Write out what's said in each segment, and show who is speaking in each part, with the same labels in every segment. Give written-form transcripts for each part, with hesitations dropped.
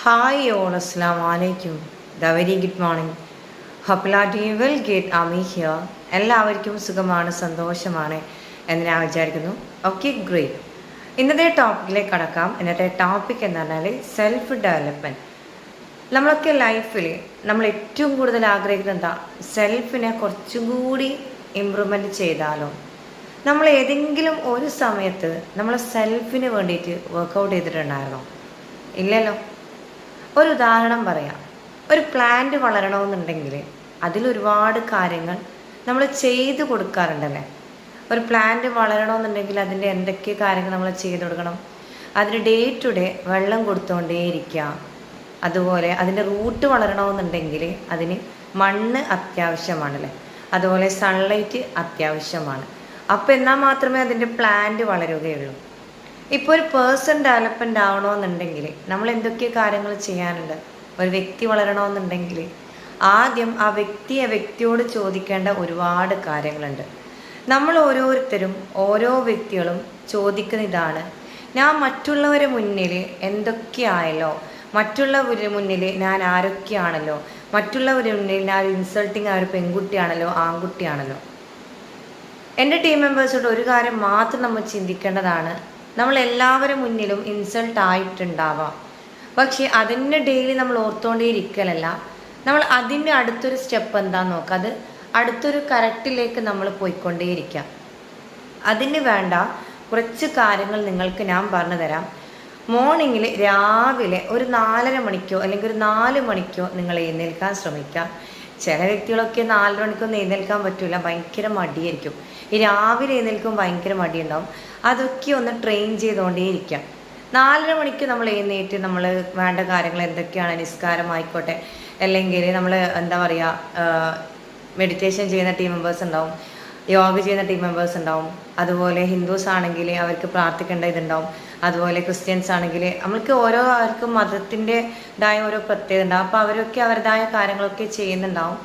Speaker 1: Hi all, Assalamu alaikum. The very good morning. Hope you are doing well. Get Ami here. എല്ലാവർക്കും സുഖമാണ് സന്തോഷമാണ് എന്ന് ഞാൻ വിചാരിക്കുന്നു. Okay great. ഇന്നത്തെ ടോപ്പിക്കിലേക്ക് കടക്കാം. ഇന്നത്തെ ടോപ്പിക് എന്ന് പറഞ്ഞാൽ സെൽഫ് ഡെവലപ്മെൻറ്റ്. നമ്മളൊക്കെ ലൈഫിൽ നമ്മൾ ഏറ്റവും കൂടുതൽ ആഗ്രഹിക്കുന്നത് എന്താ? സെൽഫിനെ കുറച്ചും കൂടി ഇമ്പ്രൂവ്മെൻറ്റ് ചെയ്താലോ. നമ്മൾ ഏതെങ്കിലും ഒരു സമയത്ത് നമ്മൾ സെൽഫിന് വേണ്ടിയിട്ട് വർക്കൗട്ട് ചെയ്തിട്ടുണ്ടായിരുന്നോ? ഇല്ലല്ലോ. ഒരു ഉദാഹരണം പറയാം. ഒരു പ്ലാന്റ് വളരണമെന്നുണ്ടെങ്കിൽ അതിലൊരുപാട് കാര്യങ്ങൾ നമ്മൾ ചെയ്തു കൊടുക്കാറുണ്ടല്ലേ. ഒരു പ്ലാന്റ് വളരണമെന്നുണ്ടെങ്കിൽ അതിൻ്റെ എന്തൊക്കെ കാര്യങ്ങൾ നമ്മൾ ചെയ്തു കൊടുക്കണം? അതിന് ഡേ ടു ഡേ വെള്ളം കൊടുത്തുകൊണ്ടേയിരിക്കുക. അതുപോലെ അതിൻ്റെ റൂട്ട് വളരണമെന്നുണ്ടെങ്കിൽ അതിന് മണ്ണ് അത്യാവശ്യമാണല്ലേ. അതുപോലെ സൺലൈറ്റ് അത്യാവശ്യമാണ്. അപ്പോൾ എന്നാൽ മാത്രമേ അതിൻ്റെ പ്ലാന്റ് വളരുകയുള്ളൂ. ഇപ്പോൾ ഒരു പേഴ്സൺ ഡെവലപ്മെൻ്റ് ആവണമെന്നുണ്ടെങ്കിൽ നമ്മൾ എന്തൊക്കെ കാര്യങ്ങൾ ചെയ്യാനുണ്ട്? ഒരു വ്യക്തി വളരണമെന്നുണ്ടെങ്കിൽ ആദ്യം ആ വ്യക്തിയോട് ചോദിക്കേണ്ട ഒരുപാട് കാര്യങ്ങളുണ്ട്. നമ്മൾ ഓരോരുത്തരും ഓരോ വ്യക്തികളും ചോദിക്കുന്ന ഇതാണ്: ഞാൻ മറ്റുള്ളവരെ മുന്നിൽ എന്തൊക്കെയായല്ലോ, മറ്റുള്ളവരുടെ മുന്നിൽ ഞാൻ ആരൊക്കെയാണല്ലോ, മറ്റുള്ളവരുടെ മുന്നിൽ ഞാൻ ഇൻസൾട്ടിങ് ആയ ഒരു പെൺകുട്ടിയാണല്ലോ, ആൺകുട്ടിയാണല്ലോ. എൻ്റെ ടീം മെമ്പേഴ്സോട് ഒരു കാര്യം മാത്രം നമ്മൾ ചിന്തിക്കേണ്ടതാണ്: നമ്മൾ എല്ലാവരും മുന്നിലും ഇൻസൾട്ട് ആയിട്ടുണ്ടാവാം, പക്ഷേ അതിന് ഡെയിലി നമ്മൾ ഓർത്തുകൊണ്ടേ ഇരിക്കലല്ല. നമ്മൾ അതിൻ്റെ അടുത്തൊരു സ്റ്റെപ്പ് എന്താണെന്ന് നോക്കുക. അത് അടുത്തൊരു കറക്റ്റിലേക്ക് നമ്മൾ പോയിക്കൊണ്ടേയിരിക്കാം. അതിന് വേണ്ട കുറച്ച് കാര്യങ്ങൾ നിങ്ങൾക്ക് ഞാൻ പറഞ്ഞു തരാം. മോർണിംഗിൽ രാവിലെ ഒരു 4:30 മണിക്കോ അല്ലെങ്കിൽ ഒരു 4 മണിക്കോ നിങ്ങൾ എഴുന്നേൽക്കാൻ ശ്രമിക്കുക. ചില വ്യക്തികളൊക്കെ 4 മണിക്കൊന്നും എഴുന്നേൽക്കാൻ പറ്റില്ല, ഭയങ്കര മടിയായിരിക്കും. ഈ രാവിലെ എഴുന്നേൽക്കുമ്പോൾ ഭയങ്കര മടിയുണ്ടാവും. അതൊക്കെ ഒന്ന് ട്രെയിൻ ചെയ്തുകൊണ്ടേയിരിക്കാം. 4:30 മണിക്ക് നമ്മൾ എഴുന്നേറ്റ് നമ്മൾ വേണ്ട കാര്യങ്ങൾ എന്തൊക്കെയാണ്, നിസ്കാരമായിക്കോട്ടെ, അല്ലെങ്കിൽ നമ്മൾ എന്താ പറയുക, മെഡിറ്റേഷൻ ചെയ്യുന്ന ടീം മെമ്പേഴ്സ് ഉണ്ടാവും, യോഗ ചെയ്യുന്ന ടീം മെമ്പേഴ്സ് ഉണ്ടാവും. അതുപോലെ ഹിന്ദുസ് ആണെങ്കിൽ അവർക്ക് പ്രാർത്ഥിക്കേണ്ട ഇതുണ്ടാവും. അതുപോലെ ക്രിസ്ത്യൻസ് ആണെങ്കിൽ നമ്മൾക്ക് ഓരോരുത്തർക്കും മതത്തിൻ്റെതായ ഓരോ പ്രത്യേകത ഉണ്ടാവും. അപ്പോൾ അവരൊക്കെ അവരുടേതായ കാര്യങ്ങളൊക്കെ ചെയ്യുന്നുണ്ടാവും.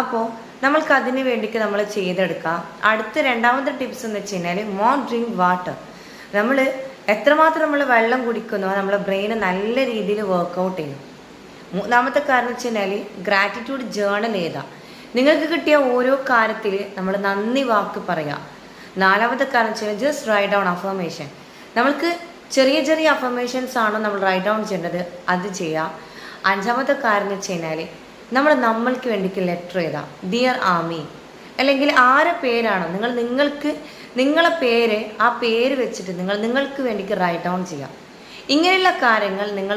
Speaker 1: അപ്പോൾ നമ്മൾക്ക് അതിന് വേണ്ടിയിട്ട് നമ്മൾ ചെയ്തെടുക്കാം. അടുത്ത രണ്ടാമത്തെ ടിപ്സ് എന്ന് വെച്ച് കഴിഞ്ഞാൽ മോർ ഡ്രിങ്ക് വാട്ടർ. നമ്മൾ എത്രമാത്രം നമ്മൾ വെള്ളം കുടിക്കുന്നോ നമ്മളെ ബ്രെയിന് നല്ല രീതിയിൽ വർക്കൗട്ട് ചെയ്യും. മൂന്നാമത്തെ കാരണം വെച്ച് കഴിഞ്ഞാൽ ഗ്രാറ്റിറ്റ്യൂഡ് ജേണൽ എഴുതാം. നിങ്ങൾക്ക് കിട്ടിയ ഓരോ കാര്യത്തിൽ നമ്മൾ നന്ദി വാക്ക് പറയുക. നാലാമത്തെ കാരണം വെച്ച് കഴിഞ്ഞാൽ ജസ്റ്റ് റൈറ്റ് ഡൗൺ അഫർമേഷൻ. നമ്മൾക്ക് ചെറിയ ചെറിയ അഫർമേഷൻസ് ആണോ നമ്മൾ റൈറ്റ് ഡൗൺ ചെയ്യേണ്ടത്, അത് ചെയ്യുക. അഞ്ചാമത്തെ കാര്യം എന്ന് വെച്ച് കഴിഞ്ഞാൽ നമ്മൾക്ക് വേണ്ടിയിട്ട് ലെറ്റർ എഴുതാം. ഡിയർ ആമി, അല്ലെങ്കിൽ ആരെ പേരാണോ നിങ്ങൾക്ക് നിങ്ങളെ പേര്, ആ പേര് വെച്ചിട്ട് നിങ്ങൾക്ക് വേണ്ടിയിട്ട് റൈറ്റ് ഡൗൺ ചെയ്യാം. ഇങ്ങനെയുള്ള കാര്യങ്ങൾ നിങ്ങൾ